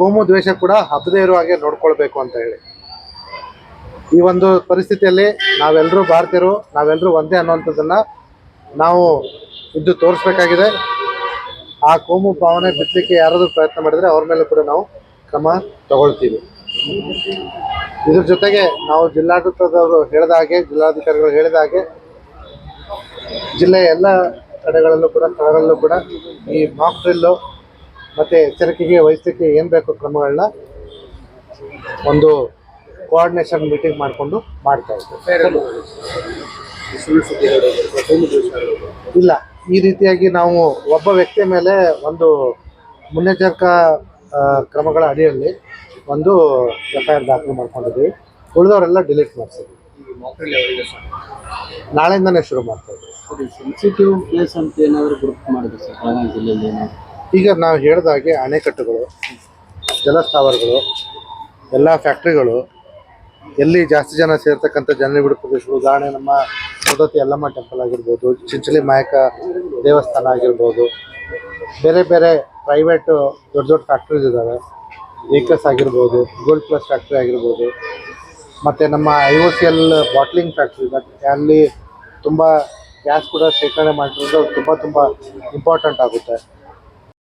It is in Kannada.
ಕೋಮು ದ್ವೇಷ ಕೂಡ ಹಬ್ಬದೇ ಇರೋ ಹಾಗೆ ನೋಡ್ಕೊಳ್ಬೇಕು ಅಂತ ಹೇಳಿ. ಈ ಒಂದು ಪರಿಸ್ಥಿತಿಯಲ್ಲಿ ನಾವೆಲ್ಲರೂ ಭಾರತೀಯರು, ನಾವೆಲ್ಲರೂ ಒಂದೇ ಅನ್ನುವಂಥದ್ದನ್ನು ನಾವು ಇದ್ದು ತೋರಿಸ್ಬೇಕಾಗಿದೆ. ಆ ಕೋಮು ಭಾವನೆ ಬಿತ್ತಲಿಕ್ಕೆ ಯಾರಾದರೂ ಪ್ರಯತ್ನ ಮಾಡಿದರೆ ಅವ್ರ ಮೇಲೆ ಕೂಡ ನಾವು ಕ್ರಮ ತಗೊಳ್ತೀವಿ. ಇದ್ರ ಜೊತೆಗೆ ನಾವು ಜಿಲ್ಲಾಡಳಿತದವರು ಹೇಳಿದ ಹಾಗೆ, ಜಿಲ್ಲಾಧಿಕಾರಿಗಳು ಹೇಳಿದ ಹಾಗೆ ಜಿಲ್ಲೆಯ ಎಲ್ಲ ಕಡೆಗಳಲ್ಲೂ ಕೂಡ, ಸ್ಥಳಗಳಲ್ಲೂ ಕೂಡ ಈ ಮಾಕ್ ಡ್ರಿಲ್ಲು ಮತ್ತು ಎಚ್ಚರಿಕೆಗೆ ವಹಿಸಲಿಕ್ಕೆ ಏನು ಬೇಕು ಕ್ರಮಗಳನ್ನ ಒಂದು ಕೋಆರ್ಡಿನೇಷನ್ ಮೀಟಿಂಗ್ ಮಾಡಿಕೊಂಡು ಮಾಡ್ತಾ ಇದ್ದೇವೆ. ಇಲ್ಲ, ಈ ರೀತಿಯಾಗಿ ನಾವು ಒಬ್ಬ ವ್ಯಕ್ತಿಯ ಮೇಲೆ ಒಂದು ಮುನ್ನೆಚ್ಚರಿಕಾ ಕ್ರಮಗಳ ಅಡಿಯಲ್ಲಿ ಒಂದು FIR ದಾಖಲೆ ಮಾಡ್ಕೊಂಡಿದ್ದೀವಿ. ಉಳಿದವರೆಲ್ಲ ಡಿಲೀಟ್ ಮಾಡಿಸಿದ್ವಿ. ನಾಳೆಯಿಂದನೇ ಶುರು ಮಾಡ್ತಾ ಇದ್ದೀವಿ. ಸೆನ್ಸಿಟಿವ್ ಪ್ಲೇಸ್ ಅಂತ ಏನಾದರೂ ಗ್ರೂಪ್ ಮಾಡಿದೆ ಸರ್ ಬೆಳಗಾವಿ ಜಿಲ್ಲೆಯಲ್ಲಿ? ಈಗ ನಾವು ಹೇಳಿದಾಗೆ ಅಣೆಕಟ್ಟುಗಳು, ಜಲಸ್ಥಾವರಗಳು, ಎಲ್ಲ ಫ್ಯಾಕ್ಟ್ರಿಗಳು, ಎಲ್ಲಿ ಜಾಸ್ತಿ ಜನ ಸೇರ್ತಕ್ಕಂಥ ಜನನಿಬಿಡ ಪ್ರದೇಶಗಳು, ಉದಾಹರಣೆ ನಮ್ಮ ಸೌದತ್ತಿ ಯಲ್ಲಮ್ಮ ಟೆಂಪಲ್ ಆಗಿರ್ಬೋದು, ಚಿಂಚಲಿ ಮಾಯಕ ದೇವಸ್ಥಾನ ಆಗಿರ್ಬೋದು, ಬೇರೆ ಬೇರೆ ಪ್ರೈವೇಟು ದೊಡ್ಡ ದೊಡ್ಡ ಫ್ಯಾಕ್ಟ್ರೀಸ್ ಇದ್ದಾವೆ, ಏಕಸ್ ಆಗಿರ್ಬೋದು, ಗೋಲ್ಡ್ ಪ್ಲಸ್ ಫ್ಯಾಕ್ಟ್ರಿ ಆಗಿರ್ಬೋದು, ಮತ್ತು ನಮ್ಮ IOCL ಬಾಟ್ಲಿಂಗ್ ಫ್ಯಾಕ್ಟ್ರಿ, ಅಲ್ಲಿ ತುಂಬ ಗ್ಯಾಸ್ ಕೂಡ ಶೇಖರಣೆ ಮಾಡಿರೋದು ತುಂಬ ಇಂಪಾರ್ಟೆಂಟ್ ಆಗುತ್ತೆ.